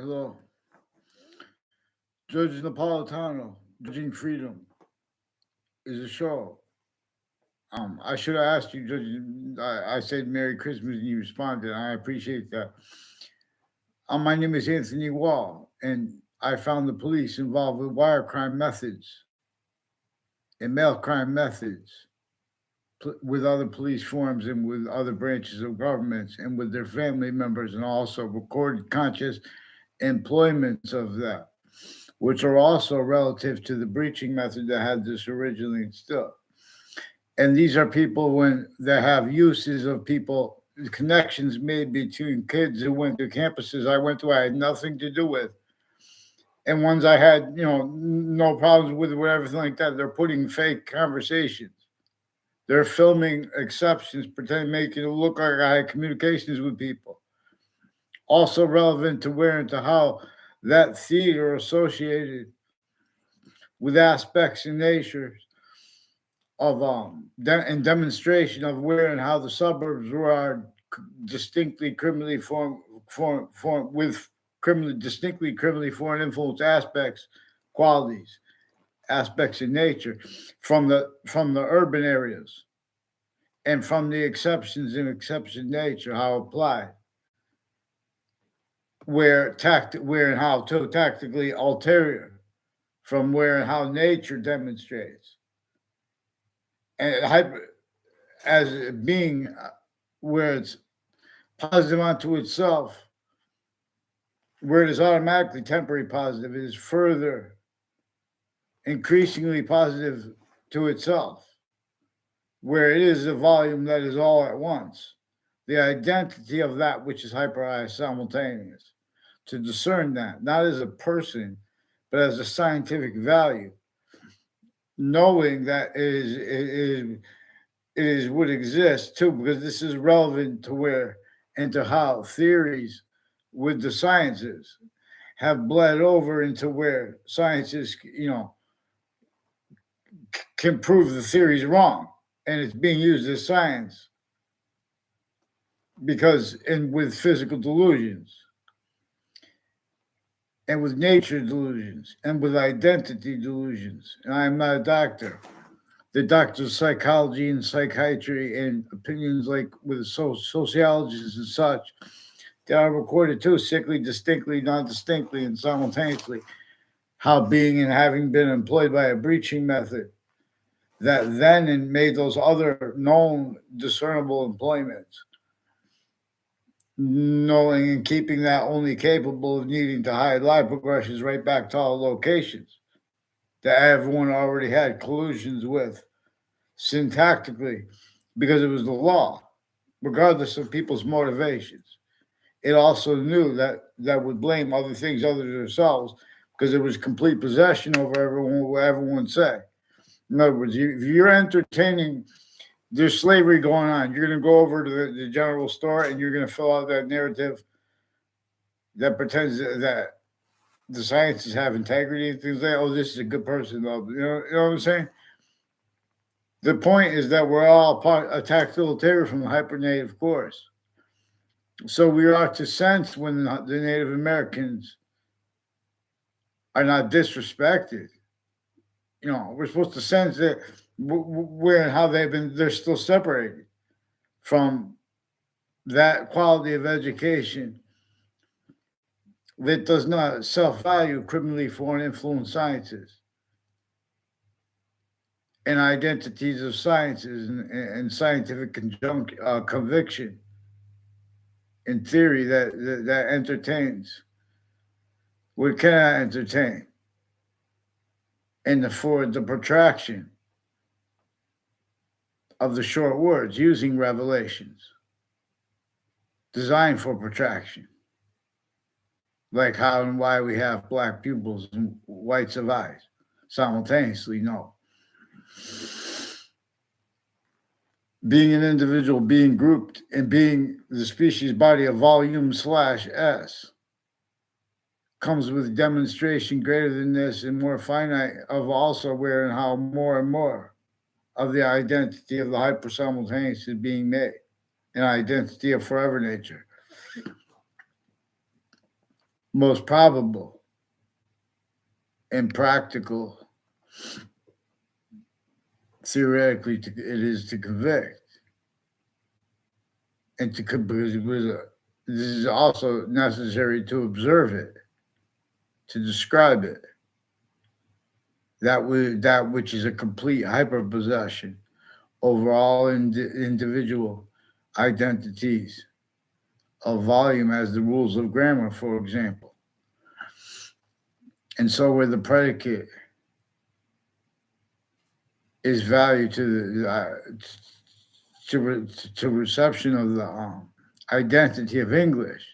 Hello, Judge Napolitano. Judging Freedom is a show. I should have asked you, Judge. I said Merry Christmas and you responded. I appreciate that. My name is Anthony Wall, and I found the police involved with wire crime methods and mail crime methods with other police forms and with other branches of governments and with their family members and also recorded conscious employments of that, which are also relative to the breaching method that had this originally instilled. And these are people when they have uses of people, connections made between kids who went to campuses I went to, I had nothing to do with, and ones I had, no problems with, whatever, everything like that. They're putting fake conversations. They're filming exceptions, pretending, making it look like I had communications with people. Also relevant to where and to how that theater associated with aspects in nature of and demonstration of where and how the suburbs were distinctly criminally form with criminally distinctly criminally foreign influence aspects, qualities, aspects in nature from the urban areas and from the exceptions in exception nature, how apply, where and how to tactically ulterior from where and how nature demonstrates and as being where it's positive unto itself, where it is automatically temporary positive, it is further increasingly positive to itself, where it is a volume that is all at once, the identity of that which is hyper simultaneous. To discern that, not as a person, but as a scientific value, knowing that it is what exists too, because this is relevant to where and to how theories with the sciences have bled over into where scientists, can prove the theories wrong, and it's being used as science because and with physical delusions and with nature delusions and with identity delusions. And I am not a doctor. The doctors of psychology and psychiatry and opinions like with sociologists and such, they are recorded too, sickly, distinctly, non-distinctly, and simultaneously, how being and having been employed by a breaching method that then and made those other known discernible employments, knowing and keeping that only capable of needing to hide live progressions right back to all locations that everyone already had collusions with syntactically because it was the law, regardless of people's motivations. It also knew that would blame other things other than themselves because it was complete possession over everyone, what everyone say. In other words, if you're entertaining there's slavery going on, you're going to go over to the general store and you're going to fill out that narrative that pretends that the sciences have integrity and things like, oh, this is a good person, though. You know what I'm saying? The point is that we're all part a tactile terror from the hypernative course. So we are to sense when the Native Americans are not disrespected. We're supposed to sense that where and how they're still separated from that quality of education that does not self-value criminally foreign influence sciences and identities of sciences and scientific conviction in theory that entertains what cannot entertain, and for the protraction of the short words using revelations designed for protraction, like how and why we have black pupils and whites of eyes simultaneously. No, being an individual, being grouped, and being the species body of volume slash S comes with demonstration greater than this and more finite of also where and how more and more of the identity of the hyper simultaneous is being made, an identity of forever nature. most probable and practical, theoretically, it is to convict. And because this is also necessary to observe it, to describe it. That which is a complete hyperpossession over all individual identities of volume as the rules of grammar, for example. And so where the predicate is value to the to reception of the identity of English,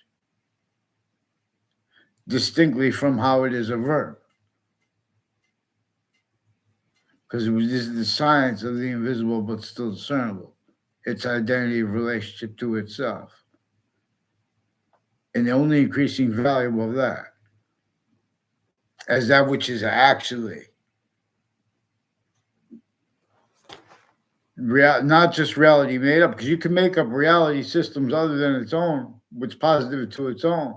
distinctly from how it is a verb. Because this is the science of the invisible but still discernible, its identity of relationship to itself. And the only increasing value of that as that which is actually not just reality made up, because you can make up reality systems other than its own, which positive to its own.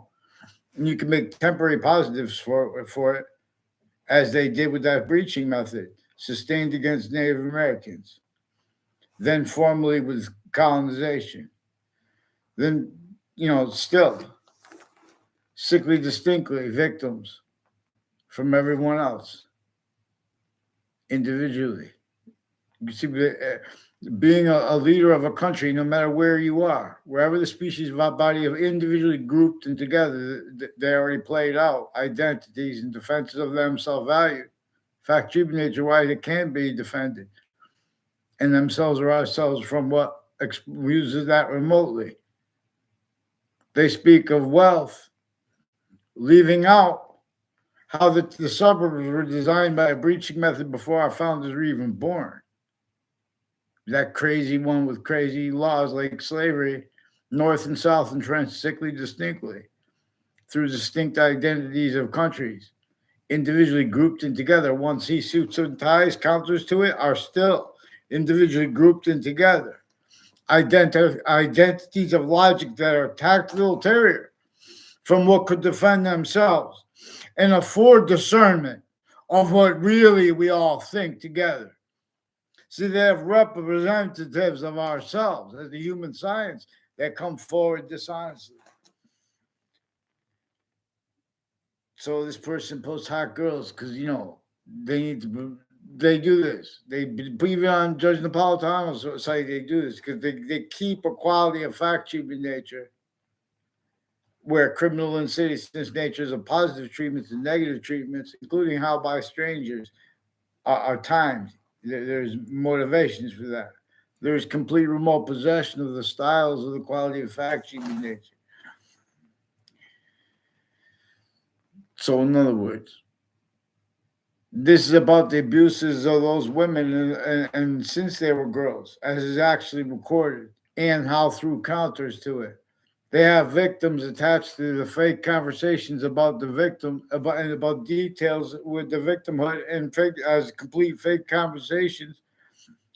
And you can make temporary positives for it, as they did with that breaching method, sustained against Native Americans, then formally with colonization. Then, still sickly distinctly victims from everyone else individually. You see, being a leader of a country, no matter where you are, wherever the species body of individually grouped and together, they already played out identities and defenses of them self-value. Fact, true nature, why they can't be defended, and themselves or ourselves from what uses that remotely. They speak of wealth, leaving out how the suburbs were designed by a breaching method before our founders were even born. That crazy one with crazy laws like slavery, north and south entrenched sickly distinctly through distinct identities of countries, individually grouped in together. One sees suits and ties, counters to it are still individually grouped in together. Identities of logic that are tactile ulterior from what could defend themselves and afford discernment of what really we all think together. See, they have representatives of ourselves as the human science that come forward dishonestly. So this person posts hot girls because, they do this. They believe on Judge Napolitano's site, they do this because they keep equality of fact-cheaping nature, where criminal insidiousness nature is of positive treatments and negative treatments, including how by strangers are timed. There's motivations for that. There's complete remote possession of the styles of the quality of fact-cheaping nature. So in other words, this is about the abuses of those women and since they were girls, as is actually recorded, and how through counters to it, they have victims attached to the fake conversations about the victim, about details with the victimhood, and fake as complete fake conversations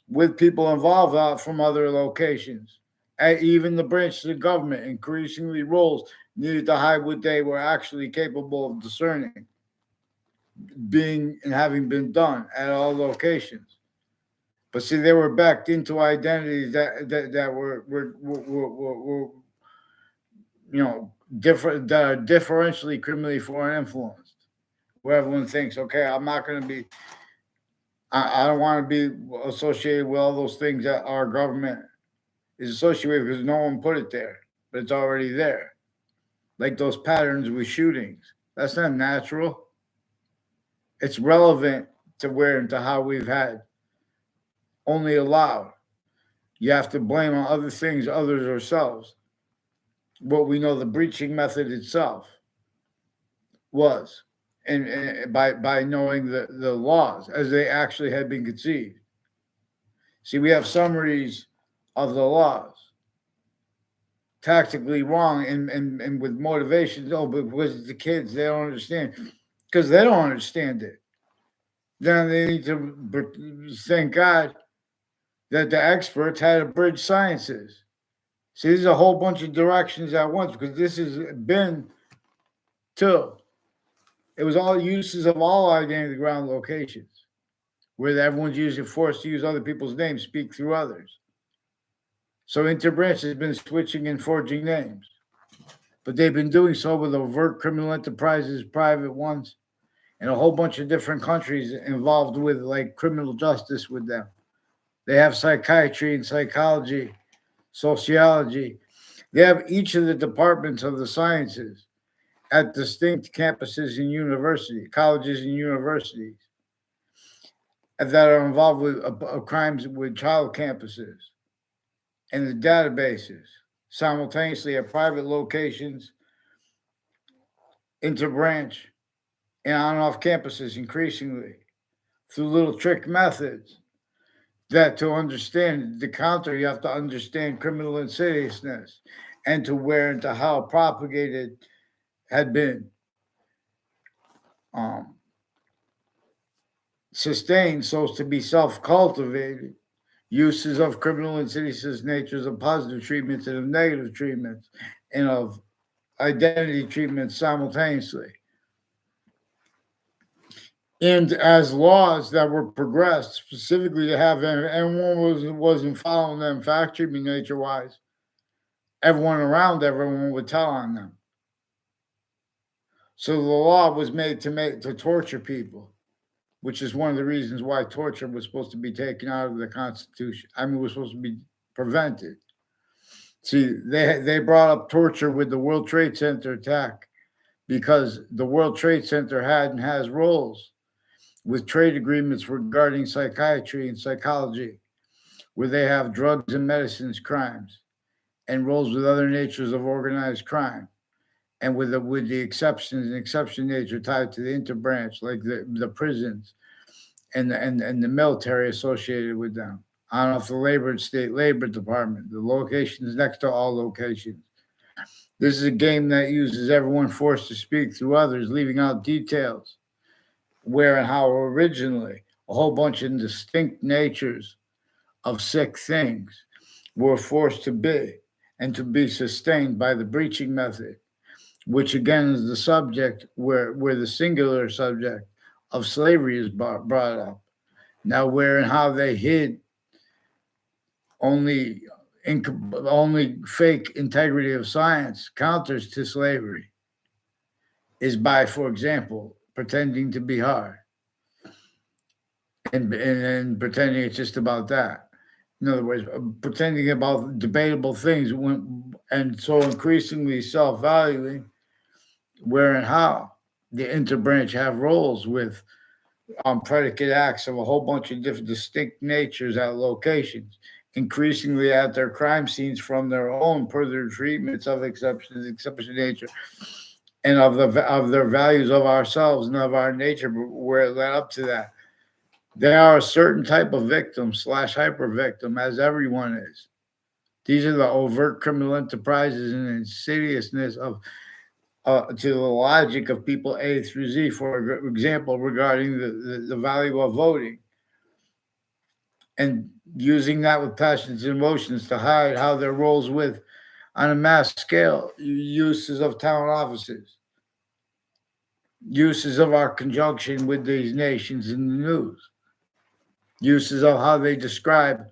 with people involved from other locations. Even the branches of government increasingly roles needed to hide what they were actually capable of discerning, being and having been done at all locations. But see, they were backed into identities that were different, that are differentially criminally foreign influenced, where everyone thinks, okay, I'm not going to be, I don't want to be associated with all those things that our government is associated with because no one put it there, but it's already there. Like those patterns with shootings. That's not natural. It's relevant to where and to how we've had only allowed. You have to blame on other things, others, ourselves. What we know the breaching method itself was, and by knowing the laws as they actually had been conceived. See, we have summaries of the laws, tactically wrong and with motivations. Oh, but because the kids, they don't understand, because they don't understand it. Then they need to thank God that the experts had to bridge sciences. See, there's a whole bunch of directions at once because this has been Two, it was all uses of all identity ground locations, where everyone's usually forced to use other people's names, speak through others. So Interbranch has been switching and forging names, but they've been doing so with overt criminal enterprises, private ones, and a whole bunch of different countries involved with like criminal justice with them. They have psychiatry and psychology, sociology. They have each of the departments of the sciences at distinct campuses and university, colleges and universities that are involved with crimes with child campuses and the databases simultaneously at private locations, interbranch, and on and off campuses increasingly through little trick methods that to understand the counter, you have to understand criminal insidiousness and to where and to how propagated had been um, sustained so as to be self-cultivated uses of criminal insidious natures of positive treatments and of negative treatments and of identity treatments simultaneously. And as laws that were progressed specifically to have everyone wasn't following them fact treatment nature wise, everyone around everyone would tell on them. So the law was made to torture people, which is one of the reasons why torture was supposed to be taken out of the Constitution. I mean, it was supposed to be prevented. See, they brought up torture with the World Trade Center attack because the World Trade Center had and has roles with trade agreements regarding psychiatry and psychology, where they have drugs and medicines crimes, and roles with other natures of organized crime, and with the exceptions and exception nature tied to the interbranch, like the prisons and the military associated with them. I don't know if the labor and state labor department, the locations next to all locations. This is a game that uses everyone forced to speak through others, leaving out details where and how originally a whole bunch of distinct natures of sick things were forced to be and to be sustained by the breaching method, which again is the subject where the singular subject of slavery is brought up. Now, where and how they hid only only fake integrity of science counters to slavery is by, for example, pretending to be hard and pretending it's just about that. In other words, pretending about debatable things and so increasingly self-valuing where and how the interbranch have roles with predicate acts of a whole bunch of different distinct natures at locations, increasingly at their crime scenes from their own per their treatments of exception nature, and of their values of ourselves and of our nature, where it led up to that. They are a certain type of victim / hyper victim, as everyone is. These are the overt criminal enterprises and insidiousness of to the logic of people A through Z, for example, regarding the value of voting and using that with passions and emotions to hide how their roles with, on a mass scale, uses of town offices, uses of our conjunction with these nations in the news, uses of how they describe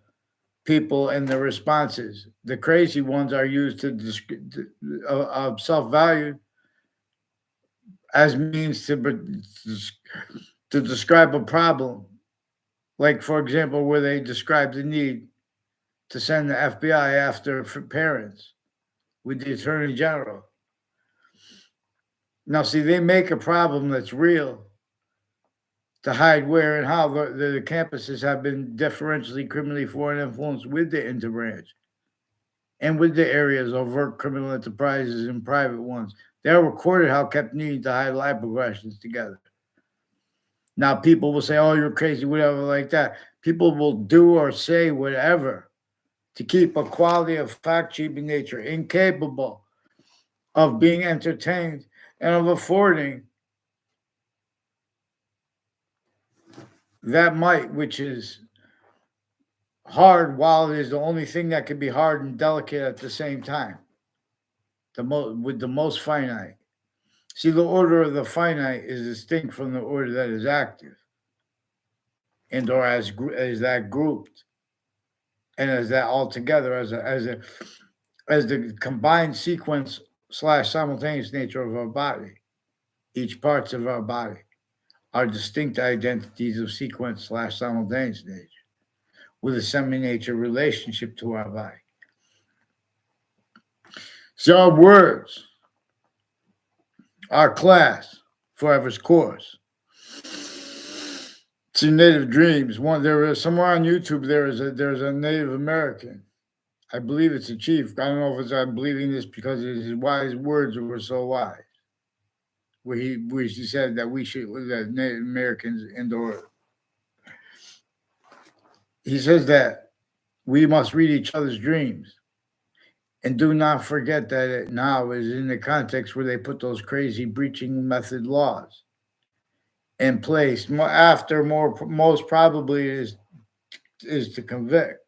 people and their responses. The crazy ones are used of self-value as means to describe a problem. Like, for example, where they describe the need to send the FBI after parents with the Attorney General. Now, see, they make a problem that's real to hide where and how the campuses have been differentially criminally foreign influenced with the interbranch and with the areas of overt criminal enterprises and private ones. They're recorded how kept needing to hide life progressions together. Now, people will say, oh, you're crazy, whatever, like that. People will do or say whatever to keep a quality of fact-cheating nature incapable of being entertained and of affording that might, which is hard while it is the only thing that can be hard and delicate at the same time, with the most finite. See, the order of the finite is distinct from the order that is active, and or as that grouped, and as that altogether, as the combined sequence slash simultaneous nature of our body. Each parts of our body are distinct identities of sequence slash simultaneous nature with a semi-nature relationship to our body. So our words, our class, Forever's course. See, Native Dreams. There is somewhere on YouTube. There's a Native American. I believe it's a chief. I don't know if I'm believing this because his wise words were so wise. Where he said that that Native Americans he says that we must read each other's dreams. And do not forget that it now is in the context where they put those crazy breaching method laws in place. Most probably is to convict.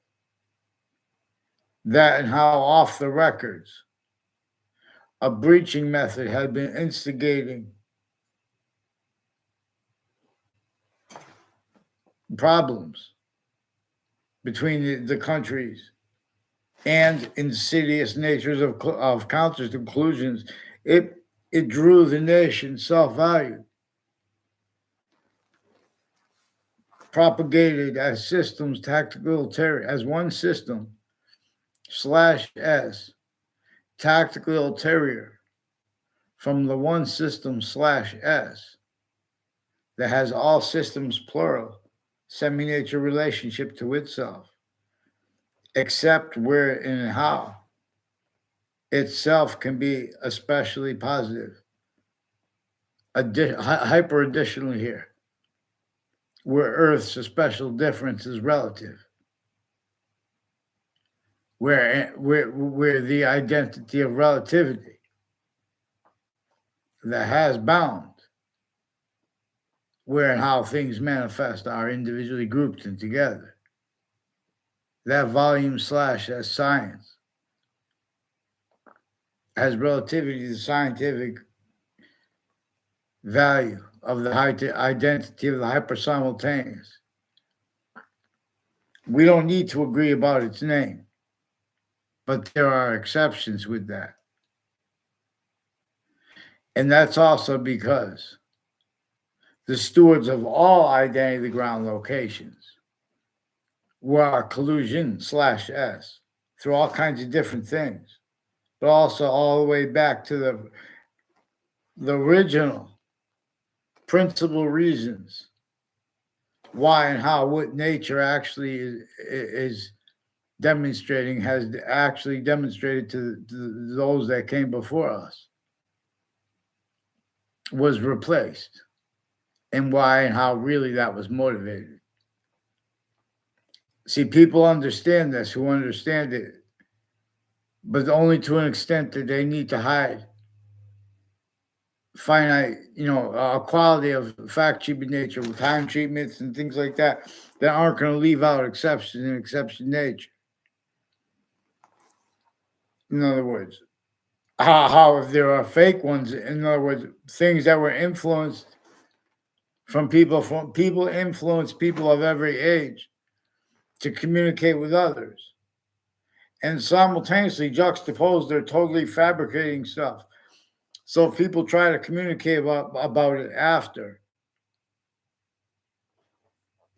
That and how off the records a breaching method had been instigating problems between the countries and insidious natures of counter conclusions. It drew the nation self-value, propagated as systems tactical terror as one system /S tactical ulterior from the one system /S that has all systems plural semi-nature relationship to itself, except where and how itself can be especially positive. Hyper additionally here, where Earth's special difference is relative, where the identity of relativity that has bound, where and how things manifest are individually grouped and together. That volume / as science has relativity, the scientific value of the identity of the hypersimultaneous. We don't need to agree about its name, but there are exceptions with that. And that's also because the stewards of all identity ground locations were our collusion /S through all kinds of different things, but also all the way back to the original principal reasons why and how what nature actually is demonstrating has actually demonstrated to those that came before us was replaced, and why and how really that was motivated. See, people understand this who understand it, but only to an extent that they need to hide finite, a quality of fact treatment nature with time treatments and things like that aren't going to leave out exceptions and exception nature. In other words, how if there are fake ones, in other words, things that were influenced from people influence people of every age to communicate with others, and simultaneously juxtapose their totally fabricating stuff. So if people try to communicate about it after,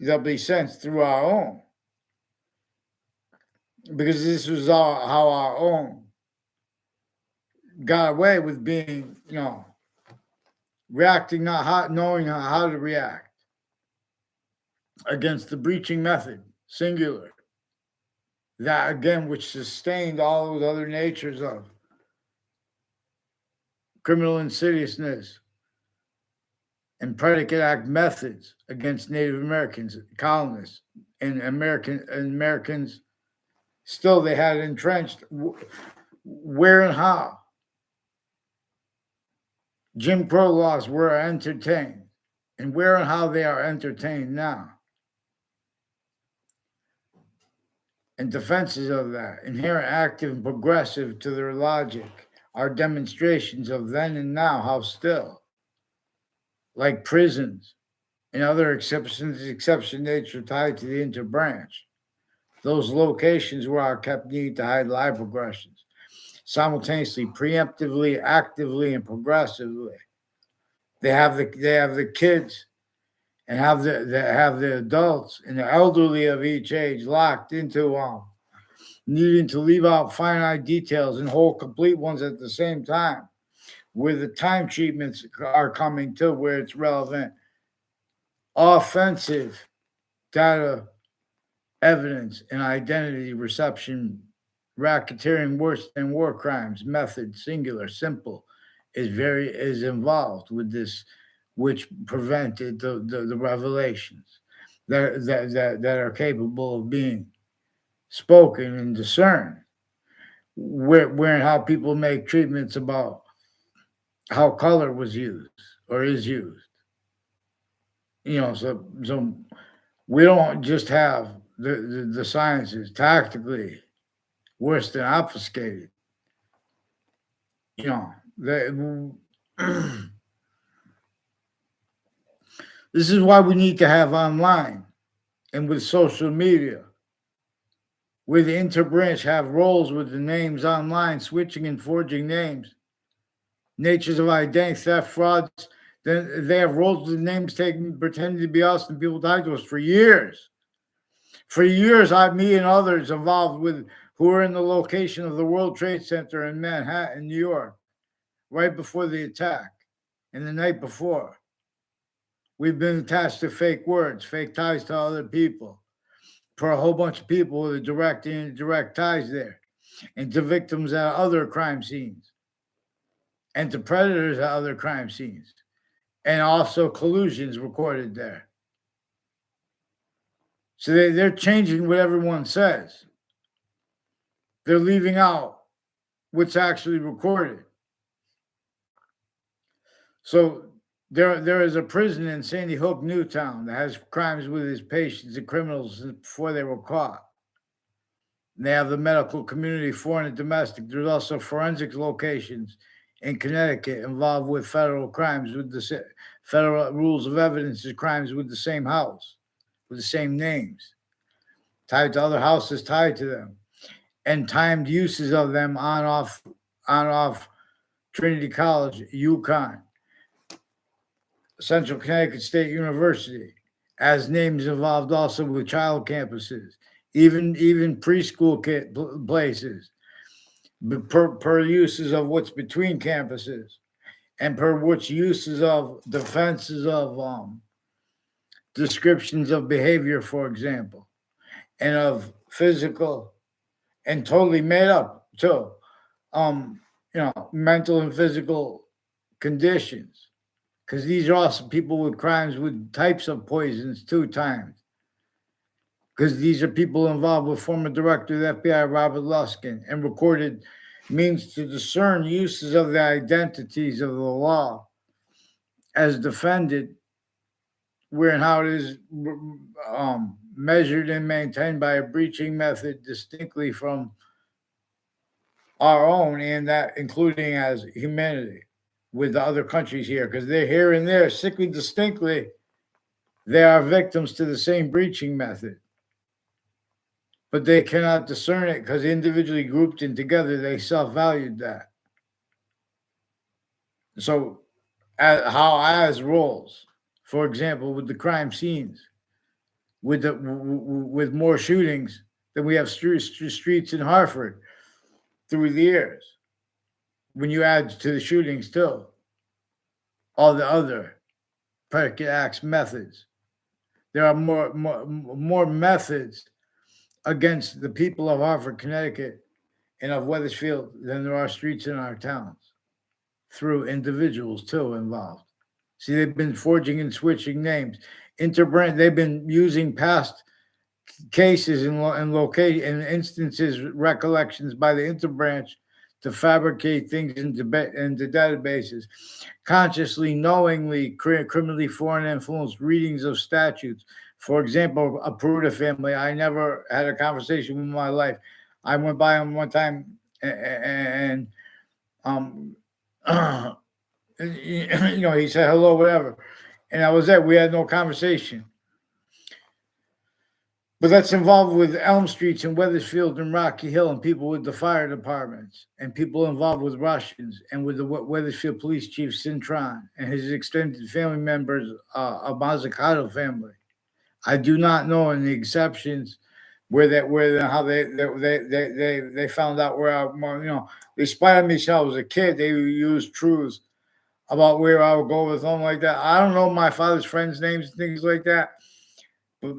they'll be sensed through our own. Because this was how our own got away with being, reacting, knowing how to react against the breaching method, singular. That again, which sustained all those other natures of criminal insidiousness and predicate act methods against Native Americans, colonists, and Americans. Still, they had entrenched where and how Jim Crow laws were entertained, and where and how they are entertained now. And defenses of that, inherent, active, and progressive to their logic, are demonstrations of then and now how still, like prisons and other exception nature tied to the interbranch. Those locations where our kept need to hide live progressions, simultaneously, preemptively, actively, and progressively. They have the kids and have the adults and the elderly of each age locked into needing to leave out finite details and hold complete ones at the same time, where the time treatments are coming to where it's relevant. Offensive data evidence and identity reception, racketeering worse than war crimes, method, singular, simple, is involved with this, which prevented the revelations that are capable of being spoken and discerned. Where and how people make treatments about how color was used or is used. So we don't just have the sciences tactically worse than obfuscated. You know, the, this is why we need to have online and with social media, where the interbranch have roles with the names online, switching and forging names, natures of identity, theft, frauds. Then they have roles with names taken, pretending to be us, and people died to us for years. For years, me and others involved with who are in the location of the World Trade Center in Manhattan, New York, right before the attack and the night before. We've been attached to fake words, fake ties to other people, for a whole bunch of people with direct and indirect ties there, and to victims at other crime scenes, and to predators at other crime scenes, and also collusions recorded there. So they're changing what everyone says. They're leaving out what's actually recorded. So there is a prison in Sandy Hook, Newtown, that has crimes with its patients and criminals before they were caught. And they have the medical community, foreign and domestic. There's also forensics locations in Connecticut involved with federal crimes with the federal rules of evidence of crimes with the same house, with the same names, tied to other houses tied to them, and timed uses of them on off Trinity College, UConn, Central Connecticut State University, as names involved also with child campuses, even preschool places, per uses of what's between campuses, and per which uses of defenses of descriptions of behavior, for example, and of physical and totally made up too, mental and physical conditions, because these are also people with crimes with types of poisons 2 times. Because these are people involved with former director of the FBI, Robert Luskin, and recorded means to discern uses of the identities of the law as defended, where and how it is measured and maintained by a breaching method distinctly from our own, and that including as humanity with the other countries here, because they're here and there, sickly distinctly, they are victims to the same breaching method. But they cannot discern it because individually grouped and together, they self-valued that. So how as roles, for example, with the crime scenes, with more shootings than we have streets in Hartford through the years. When you add to the shootings too, all the other predicate acts methods, there are more methods against the people of Hartford, Connecticut, and of Wethersfield than there are streets in our towns, through individuals too involved. See, they've been forging and switching names. Interbrand, they've been using past cases and locate and instances, recollections by the interbranch to fabricate things into databases, consciously, knowingly, criminally foreign influenced readings of statutes. For example, a Peruta family, I never had a conversation with my life. I went by them one time and Um, he said hello, whatever, and I was there. We had no conversation. But that's involved with Elm Streets and Weathersfield and Rocky Hill and people with the fire departments and people involved with Russians and with the Weathersfield Police Chief Cintron and his extended family members of Mazzucato family. I do not know any exceptions how they found out where they spied on me since I was a kid. They used truths about where I would go with them like that. I don't know my father's friends' names and things like that. But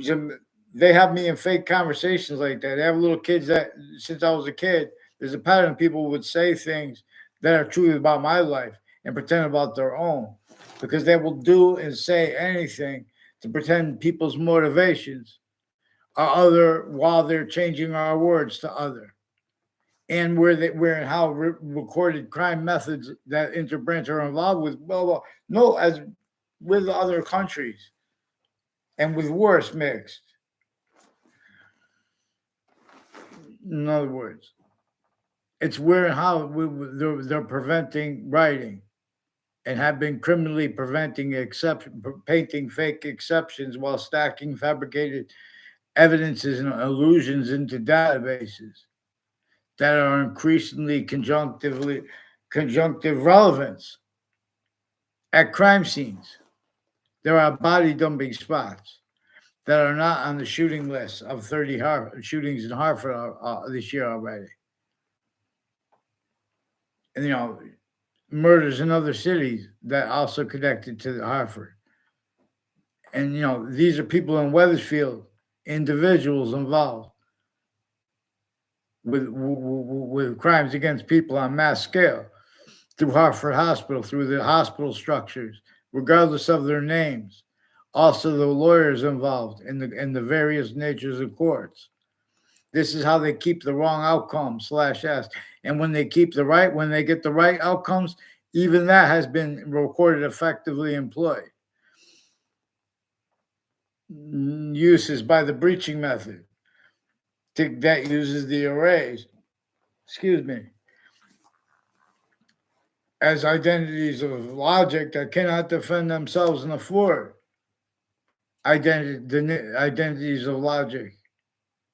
they have me in fake conversations like that. They have little kids that since I was a kid, there's a pattern. People would say things that are true about my life and pretend about their own because they will do and say anything to pretend people's motivations are other while they're changing our words to other. And where and how recorded crime methods that interbranch are involved with, no, as with other countries and with wars mixed. In other words, it's where and how they're preventing writing and have been criminally preventing painting fake exceptions while stacking fabricated evidences and illusions into databases that are increasingly conjunctive relevance at crime scenes. There are body dumping spots that are not on the shooting list of 30 shootings in Hartford this year already. And, murders in other cities that also connected to Hartford. And, these are people in Weathersfield, individuals involved with crimes against people on mass scale through Hartford Hospital, through the hospital structures, regardless of their names. Also, the lawyers involved in the various natures of courts. This is how they keep the wrong outcome /s. And when they get the right outcomes, even that has been recorded effectively employed. Uses by the breaching method that uses the arrays, as identities of logic that cannot defend themselves and afford identities of logic,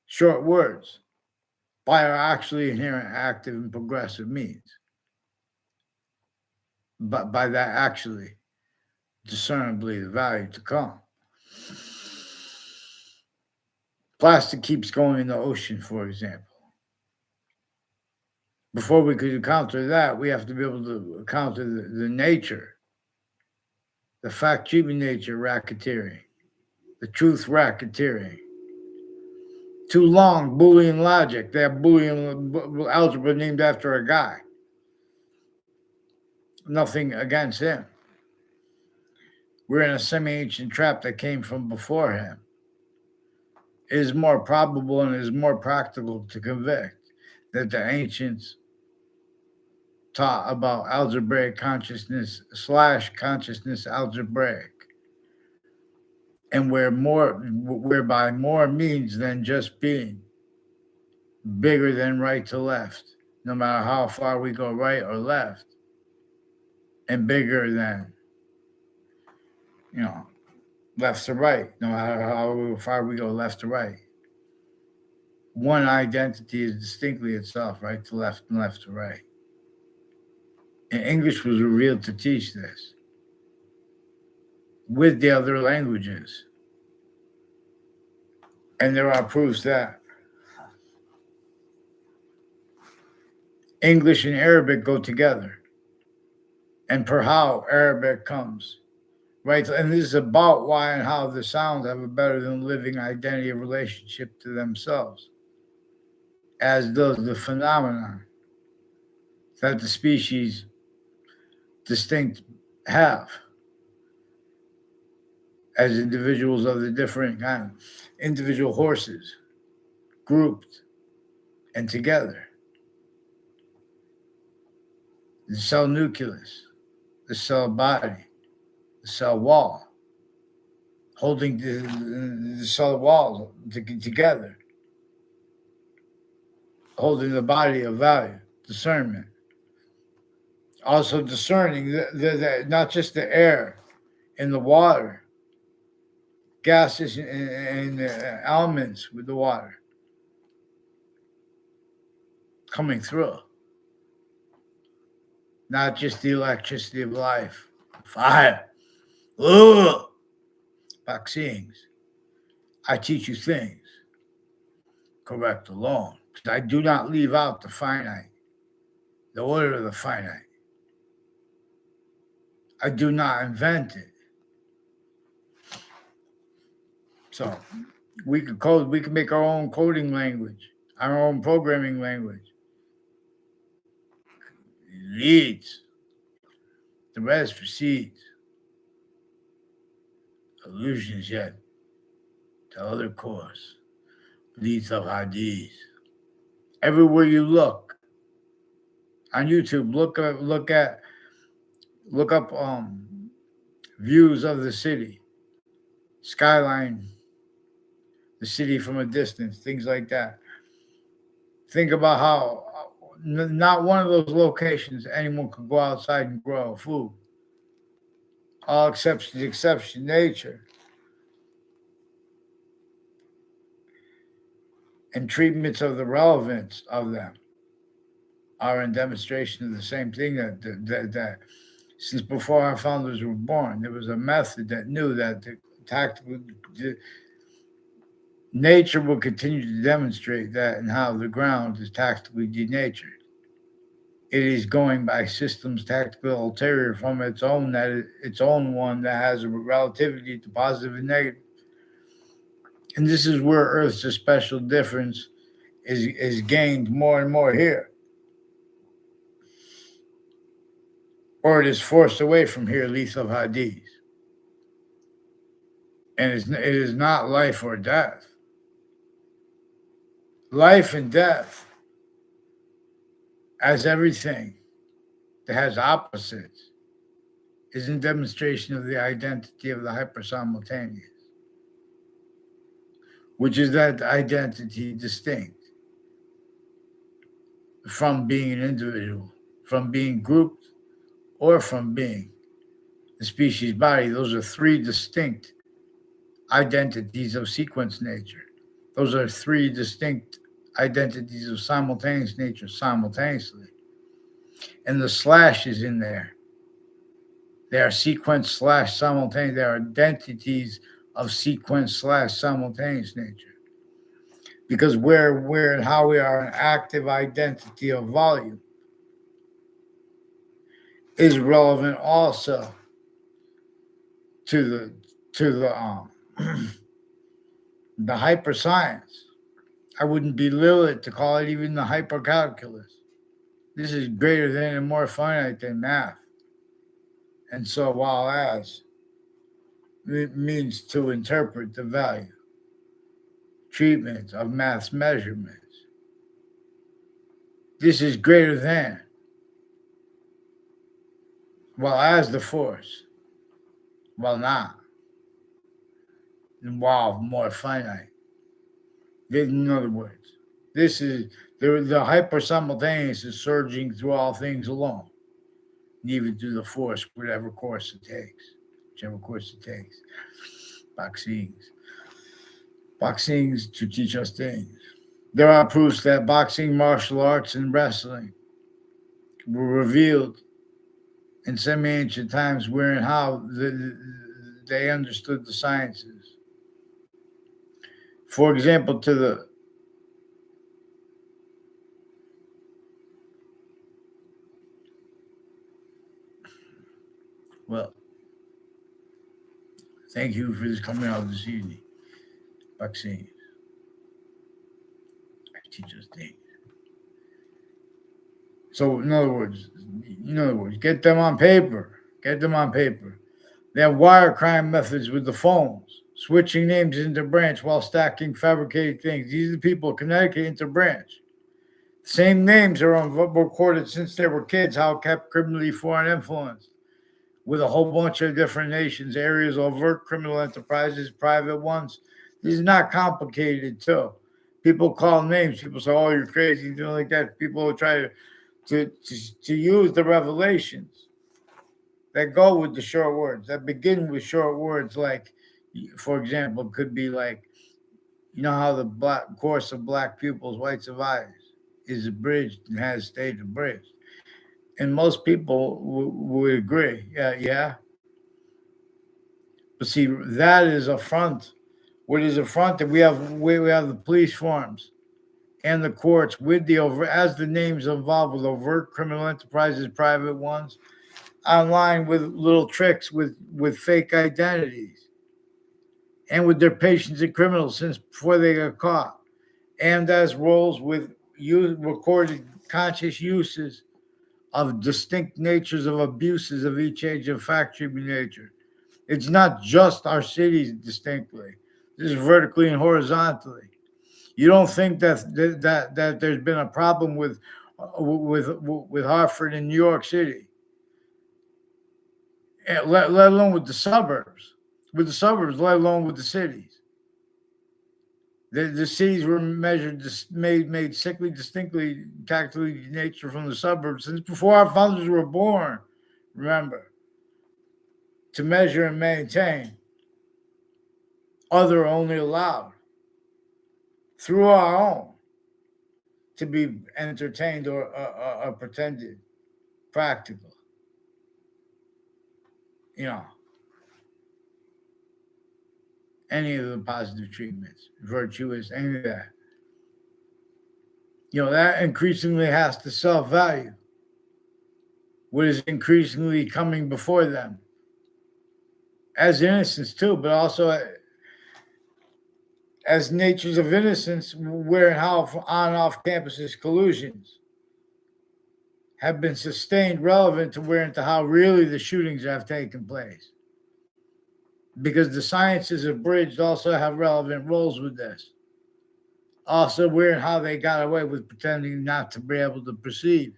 short words, by our actually inherent active and progressive means. But by that actually, discernibly the value to come. Plastic keeps going in the ocean, for example. Before we could counter that, we have to be able to counter the nature, the fact-cheating nature racketeering, the truth racketeering. Too long, Boolean logic. They have Boolean algebra named after a guy. Nothing against him. We're in a semi-ancient trap that came from before him. It is more probable and it is more practical to convict that the ancients taught about algebraic consciousness / consciousness algebraic, and whereby more means than just being bigger than right to left, no matter how far we go right or left, and bigger than left to right, no matter how far we go left to right. One identity is distinctly itself, right to left and left to right. And English was revealed to teach this with the other languages. And there are proofs that English and Arabic go together. And per how Arabic comes, right? And this is about why and how the sounds have a better than living identity of relationship to themselves, as does the phenomenon that the species distinct have as individuals of the different kind, individual horses, grouped and together. The cell nucleus, the cell body, the cell wall, holding the cell walls together, holding the body of value, discernment, Also discerning not just the air and the water, gases and elements with the water coming through, not just the electricity of life, fire, ugh, vaccines. I teach you things, correct alone, because I do not leave out the finite, the order of the finite. I do not invent it. So we could code, we can make our own coding language, our own programming language. It leads. The rest precedes. Allusions yet to other course. Leads of hadith. Everywhere you look on YouTube, look up views of the city, skyline, the city from a distance, things like that. Think about how not one of those locations anyone could go outside and grow food. All exception nature and treatments of the relevance of them are in demonstration of the same thing that since before our founders were born, there was a method that knew that nature will continue to demonstrate that and how the ground is tactically denatured. It is going by systems tactical ulterior from its own one that has a relativity to positive and negative. And this is where Earth's special difference is gained more and more here. Or it is forced away from here, lethal hadith. And it is not life or death. Life and death, as everything that has opposites, is in demonstration of the identity of the hypersimultaneous, which is that identity distinct from being an individual, from being grouped, or from being the species body. Those are three distinct identities of sequence nature. Those are three distinct identities of simultaneous nature simultaneously. And the slash is in there. They are sequence slash simultaneous. They are identities of sequence slash simultaneous nature. Because where and how we are an active identity of volume is relevant also to the the hyperscience. I wouldn't belittle it to call it even the hypercalculus. This is greater than and more finite than math. And so while as it means to interpret the value, treatment of math's measurements, this is greater than, while as the force, while not, and while more finite. In other words, this is the hyper simultaneous is surging through all things alone, and even through the force, whatever course it takes, whichever course it takes. Boxings to teach us things. There are proofs that boxing, martial arts, and wrestling were revealed in semi-ancient times, where and how they understood the sciences. For example, thank you for this coming out this evening. Vaccines. I teach us things. So in other words, get them on paper. Get them on paper. They have wire crime methods with the phones, switching names into branch while stacking fabricated things. These are the people, Connecticut into branch. Same names are recorded since they were kids, how kept criminally foreign influence with a whole bunch of different nations, areas, overt criminal enterprises, private ones. This is not complicated, too. People call names. People say, oh, you're crazy, like that. People will try to to use the revelations that go with the short words, that begin with short words, like, for example, could be like, you know how the course of black pupils, whites of eyes, is abridged and has stayed abridged. And most people would agree. Yeah. But see, that is a front. What is a front that we have the police forms and the courts with the as the names involved with overt criminal enterprises, private ones, online with little tricks with fake identities and with their patients and criminals since before they got caught, and as roles with recorded conscious uses of distinct natures of abuses of each age of factory nature. It's not just our cities distinctly. This is vertically and horizontally. You don't think that there's been a problem with Hartford in New York City, let alone with the suburbs, let alone with the cities. The cities were made sickly, distinctly, tactically nature from the suburbs since before our founders were born. Remember, to measure and maintain, other only allowed through our own to be entertained or pretended practical. You know, any of the positive treatments, virtuous, any of that. You know, that increasingly has to self-value what is increasingly coming before them as innocence too, but also as natures of innocence, where and how on and off campuses collusions have been sustained relevant to where and to how really the shootings have taken place. Because the sciences abridged also have relevant roles with this. Also, where and how they got away with pretending not to be able to perceive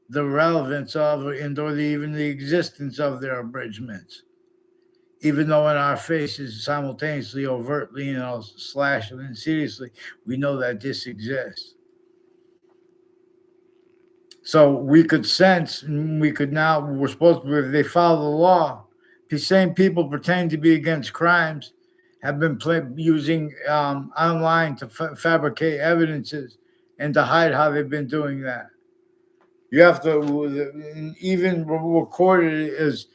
the relevance of and or even the existence of their abridgments, even though in our faces simultaneously, overtly, slash and insidiously, we know that this exists. So we could sense, we're supposed to, if they follow the law, these same people pretending to be against crimes have been using online to fabricate evidences and to hide how they've been doing that. You have to even record it as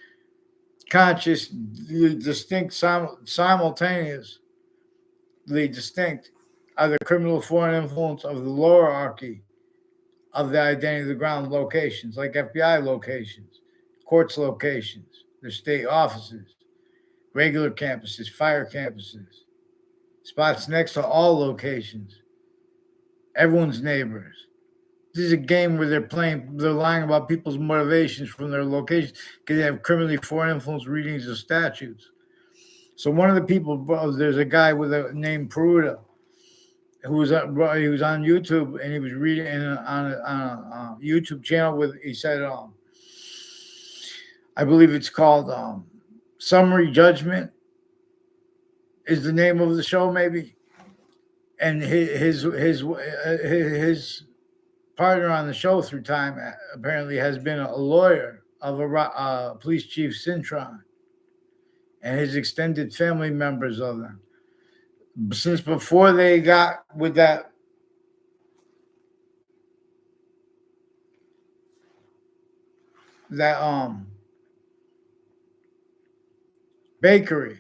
conscious, distinct, simultaneously distinct are the criminal foreign influence of the lower hierarchy of the identity of the ground locations, like FBI locations, courts locations, their state offices, regular campuses, fire campuses, spots next to all locations, everyone's neighbors. This is a game where they're lying about people's motivations from their locations because they have criminally foreign influence readings of statutes. So one of the people, there's a guy with a name Peruta, he was on YouTube and he was reading on a YouTube channel he said, I believe it's called Summary Judgment is the name of the show, maybe. And his partner on the show through time apparently has been a lawyer of a police chief Cintron and his extended family members of them. Since before they got with that bakery,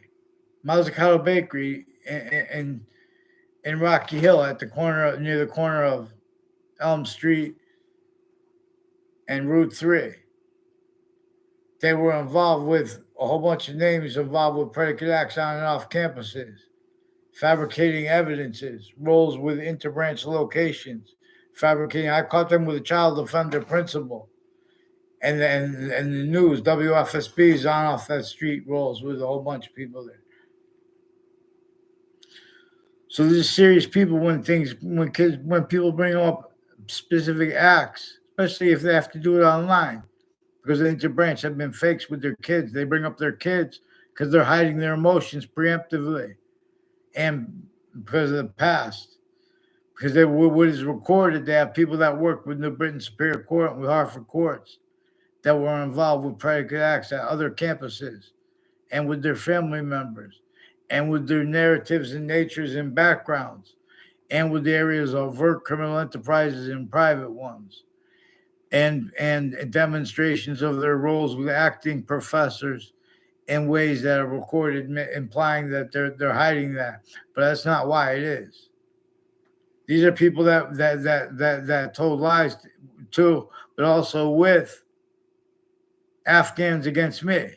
Mazzucato Bakery in Rocky Hill at the corner near the corner of Elm Street and Route 3. They were involved with a whole bunch of names involved with predicate acts on and off campuses, fabricating evidences, roles with interbranch locations, fabricating. I caught them with a child offender principal. And the news, WFSB is on off that street rolls with a whole bunch of people there. So there's serious people when people bring up specific acts, especially if they have to do it online, because the interbranch have been fakes with their kids. They bring up their kids because they're hiding their emotions preemptively, and because of the past, because what is recorded, they have people that work with New Britain Superior Court and with Hartford courts that were involved with predicate acts at other campuses and with their family members and with their narratives and natures and backgrounds and with the areas of overt criminal enterprises and private ones and demonstrations of their roles with acting professors in ways that are recorded, implying that they're hiding that. But that's not why it is. These are people that told lies to, but also with Afghans against me,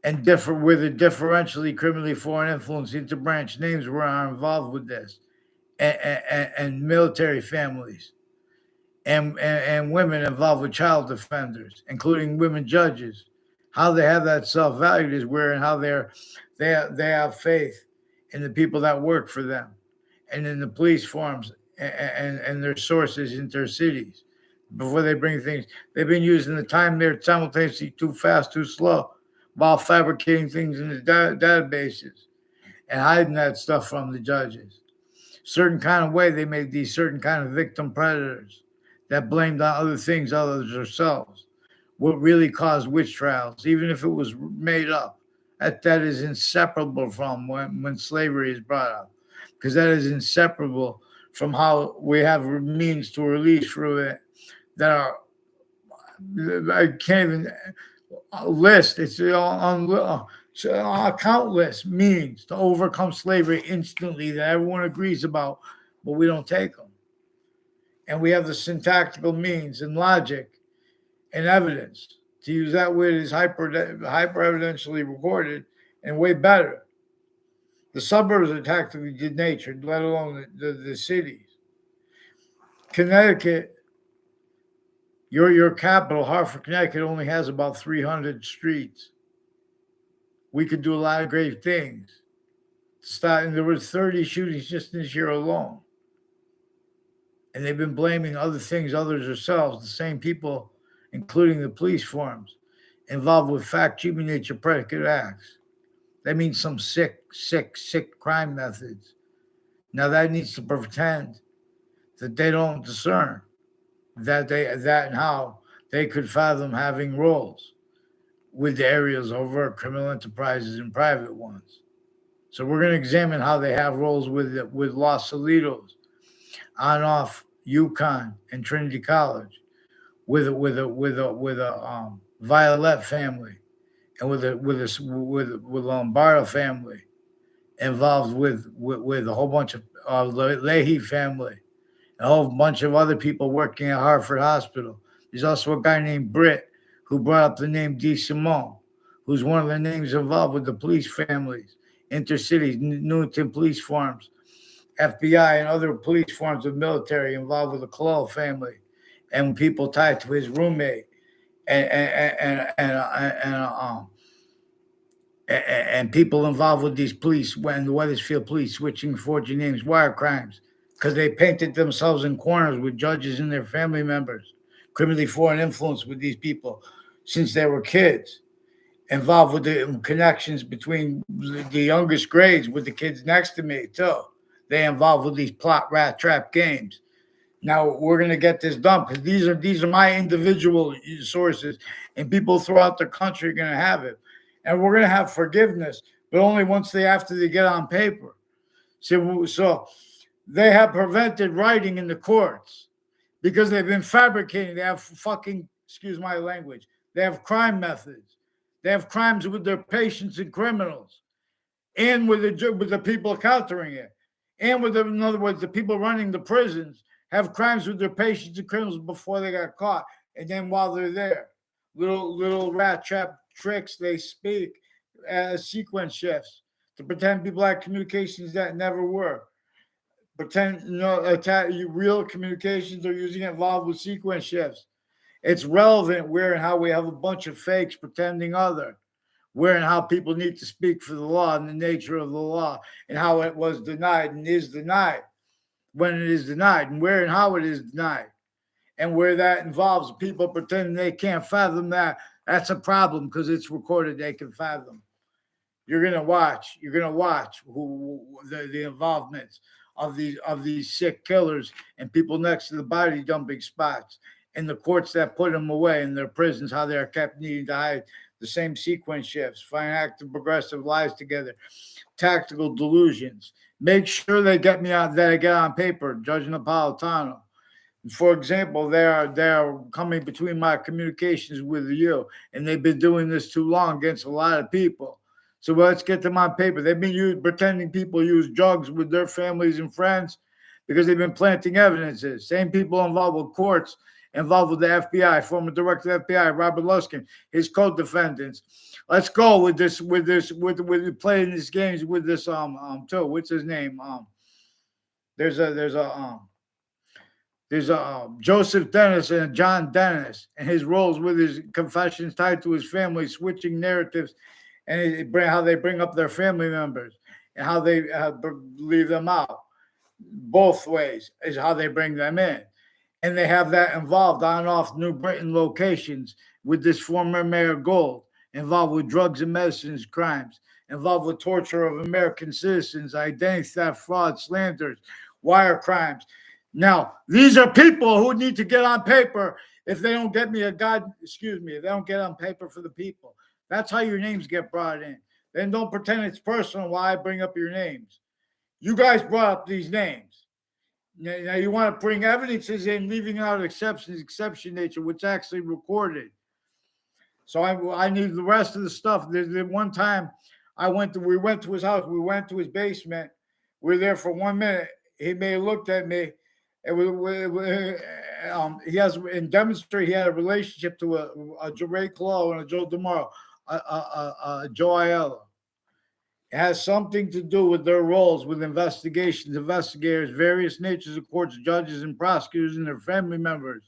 and different with a differentially criminally foreign influence interbranch names are involved with this, and military families, and women involved with child offenders, including women judges. How they have that self-value is where and how they have faith in the people that work for them, and in the police forms and their sources in their cities. Before they bring things, they've been using the time there simultaneously too fast, too slow, while fabricating things in the databases and hiding that stuff from the judges. Certain kind of way they made these certain kind of victim predators that blamed on other things other than themselves. What really caused witch trials, even if it was made up, that is inseparable from when slavery is brought up, because that is inseparable from how we have means to release through it that are, I can't even list. It's on countless means to overcome slavery instantly that everyone agrees about, but we don't take them. And we have the syntactical means and logic and evidence to use that word is hyper evidentially recorded and way better. The suburbs are tactically denatured, let alone the cities. Connecticut, your capital, Hartford, Connecticut, only has about 300 streets. We could do a lot of great things. And there were 30 shootings just this year alone. And they've been blaming other things, others themselves, the same people, including the police forms, involved with fact, human nature, predicate acts. That means some sick crime methods. Now that needs to pretend that they don't discern that and how they could fathom having roles with the areas over criminal enterprises and private ones. So we're going to examine how they have roles with Los Salitos, on off UConn and Trinity College, with a Violet family, and with Lombardo family, involved with a whole bunch of Leahy family, a whole bunch of other people working at Hartford Hospital. There's also a guy named Britt who brought up the name DeSimone, who's one of the names involved with the police families, intercities, Newington police forms, FBI, and other police forms of military involved with the Colell family, and people tied to his roommate, and people involved with these police, when the Wethersfield police switching, forging names, wire crimes, because they painted themselves in corners with judges and their family members, criminally foreign influence with these people since they were kids, involved with the connections between the youngest grades with the kids next to me too. They involved with these plot rat trap games. Now we're going to get this done because these are my individual sources, and people throughout the country are going to have it, and we're going to have forgiveness, but only once after they get on paper. So they have prevented writing in the courts because they've been fabricating. They have excuse my language. They have crime methods. They have crimes with their patients and criminals, and with the people countering it, and in other words, the people running the prisons have crimes with their patients and criminals before they got caught, and then while they're there, little rat trap tricks they speak as sequence shifts to pretend people had communications that never were. Pretend real communications are using it involved with sequence shifts. It's relevant where and how we have a bunch of fakes pretending other, where and how people need to speak for the law and the nature of the law and how it was denied and is denied, when it is denied, and where and how it is denied, and where that involves people pretending they can't fathom that. That's a problem because it's recorded. They can fathom. You're gonna watch who the involvements these sick killers and people next to the body dumping spots, and the courts that put them away in their prisons, how they are kept needing to hide the same sequence shifts, find active progressive lives together, tactical delusions. Make sure they get me out that I get on paper, Judge Napolitano. For example, they are coming between my communications with you, and they've been doing this too long against a lot of people. So let's get them on paper. They've been pretending people use drugs with their families and friends because they've been planting evidences. Same people involved with courts, involved with the FBI, former director of the FBI, Robert Luskin, his co-defendants. Let's go with playing these games with this too. What's his name? There's a Joseph Dennis and John Dennis, and his roles with his confessions tied to his family, switching narratives, and how they bring up their family members and how they leave them out. Both ways is how they bring them in. And they have that involved on and off New Britain locations with this former Mayor Gold, involved with drugs and medicines crimes, involved with torture of American citizens, identity theft, fraud, slanders, wire crimes. Now, these are people who need to get on paper if they don't get if they don't get on paper for the people. That's how your names get brought in. Then don't pretend it's personal while I bring up your names. You guys brought up these names. Now you want to bring evidences in, leaving out exception nature, which actually recorded. So I need the rest of the stuff. There's one time we went to his house, we went to his basement. We were there for 1 minute. He may have looked at me. He has demonstrated he had a relationship to a Ray Clough and a Joe DeMauro, Joe Aiello. It has something to do with their roles with investigations, investigators, various natures of courts, judges and prosecutors and their family members,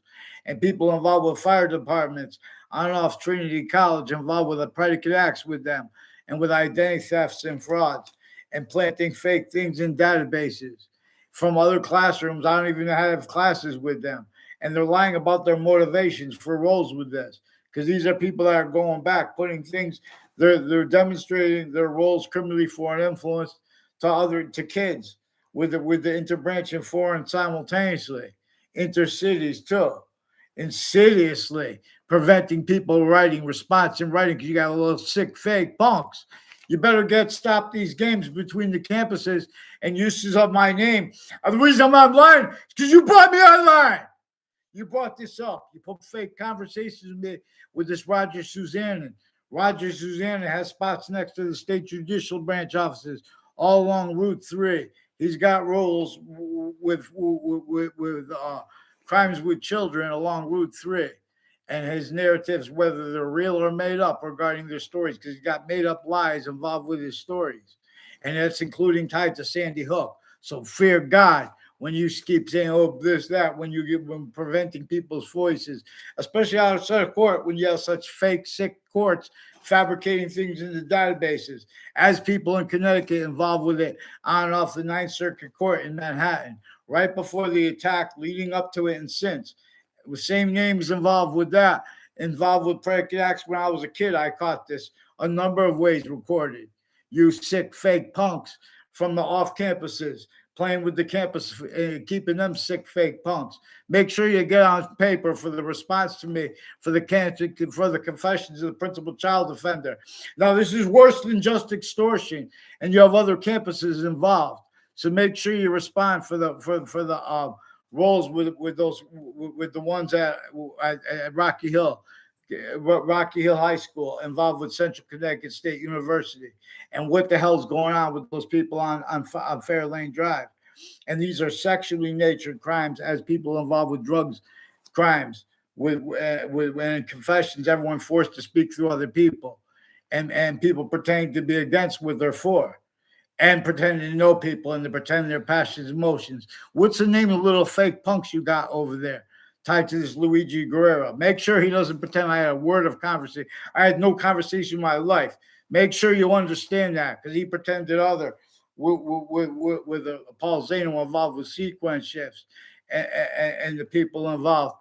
and people involved with fire departments on and off Trinity College, involved with the predicate acts with them, and with identity thefts and frauds, and planting fake things in databases from other classrooms. I don't even have classes with them. And they're lying about their motivations for roles with this, because these are people that are going back, putting things, they're demonstrating their roles criminally for an influence to kids with the interbranch and foreign simultaneously, intercities too, insidiously preventing people writing response in writing because you got a little sick fake punks. You better stop these games between the campuses and uses of my name. The reason I'm online is because you brought me online. You brought this up. You put fake conversations with me with this Roger Susannon. Roger Susannon has spots next to the state judicial branch offices all along Route 3. He's got roles with crimes with children along Route 3. And his narratives, whether they're real or made up regarding their stories, because he's got made up lies involved with his stories. And that's including tied to Sandy Hook. So fear God when you keep saying, oh, this, that, when preventing people's voices, especially outside of court, when you have such fake, sick courts fabricating things in the databases, as people in Connecticut involved with it on and off the Ninth Circuit Court in Manhattan, right before the attack, leading up to it and since. With same names involved with that, involved with predicate acts when I was a kid. I caught this a number of ways recorded. You sick fake punks from the off campuses playing with the campus, keeping them sick fake punks. Make sure you get on paper for the response to me for the confessions of the principal child offender. Now this is worse than just extortion, and you have other campuses involved. So make sure you respond for the roles with the ones at Rocky Hill High School, involved with Central Connecticut State University, and what the hell's going on with those people on Fair Lane Drive. And these are sexually natured crimes, as people involved with drugs crimes, with confessions, everyone forced to speak through other people, and people pretending to be against what they're for, and pretending to know people, and to pretend their passions and emotions. What's the name of the little fake punks you got over there tied to this Luigi Guerrero? Make sure he doesn't pretend I had a word of conversation. I had no conversation in my life. Make sure you understand that, because he pretended other with Paul Zano involved with sequence shifts, and the people involved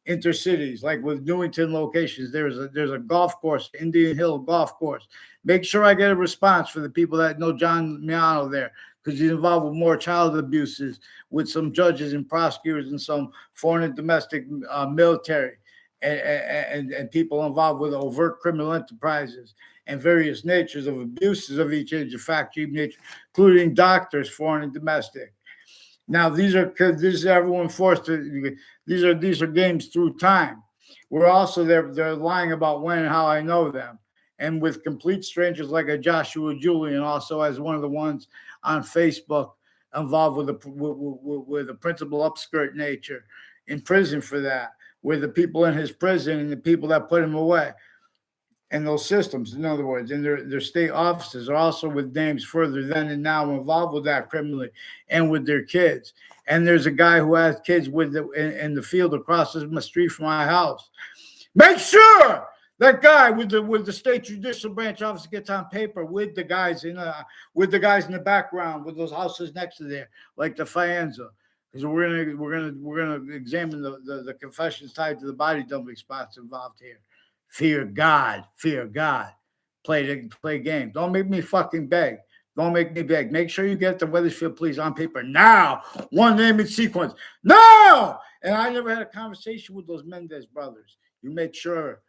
intercities, like with Newington locations. There's a golf course, Indian Hill Golf Course. Make sure I get a response for the people that know John Miano there, because he's involved with more child abuses with some judges and prosecutors and some foreign and domestic military and people involved with overt criminal enterprises and various natures of abuses of each age of factory nature, including doctors, foreign and domestic. Now these are everyone forced to. These are games through time. We're also they're lying about when and how I know them, and with complete strangers like a Joshua Julian, also as one of the ones on Facebook involved with the principal upskirt nature in prison for that, with the people in his prison and the people that put him away. And those systems, in other words, and their state offices are also with names further then and now involved with that criminally and with their kids. And there's a guy who has kids with in the field across the street from my house. Make sure that guy with the state judicial branch officer gets on paper with the guys in the background with those houses next to there, like the Faenza. Because we're gonna examine the confessions tied to the body dumping spots involved here. Fear God. Play games. Don't make me fucking beg. Don't make me beg. Make sure you get the Wethersfield Police on paper now. One name in sequence. No! And I never had a conversation with those Mendez brothers. You make sure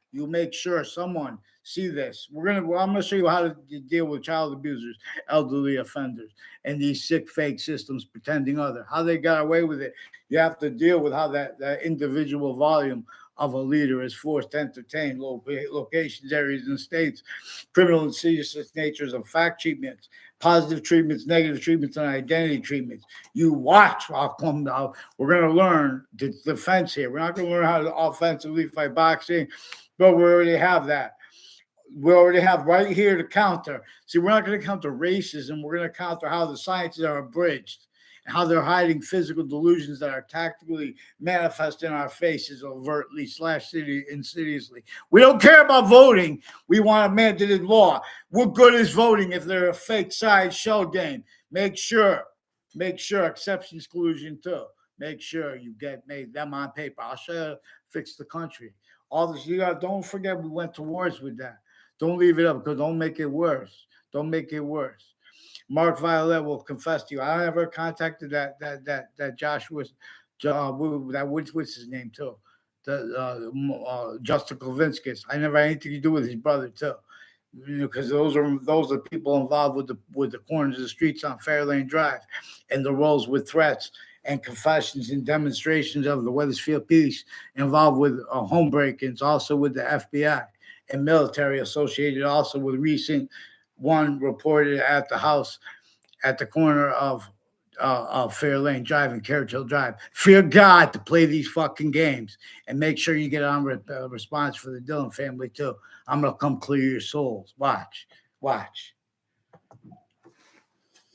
someone see this. I'm gonna show you how to deal with child abusers, elderly offenders, and these sick fake systems pretending other. How they got away with it. You have to deal with how that individual volume of a leader is forced to entertain locations, areas, and states, criminal and serious natures of fact treatments, positive treatments, negative treatments, and identity treatments. You watch. I'll come now. We're going to learn the defense here. We're not going to learn how to offensively fight boxing, but we already have that. We already have right here to counter. See, we're not going to counter racism. We're going to counter how the sciences are abridged, how they're hiding physical delusions that are tactically manifest in our faces overtly / insidiously. We don't care about voting. We want a mandated law. What good is voting if they're a fake side show game? Make sure exceptions, collusion too. Make sure you made them on paper. I'll show you fix the country. All this, don't forget we went to wars with that. Don't leave it up because don't make it worse. Mark Violet will confess to you. I never contacted that Joshua, what's his name too, Justin Kovinskis. I never had anything to do with his brother too, because those are people involved with the corners of the streets on Fairlane Drive, and the roles with threats and confessions and demonstrations of the Wethersfield Police involved with home break-ins, also with the FBI and military associated, also with recent one reported at the house at the corner of Fairlane Drive and Carriage Hill Drive. Fear God to play these fucking games and make sure you get on response for the Dillon family too. I'm going to come clear your souls. Watch.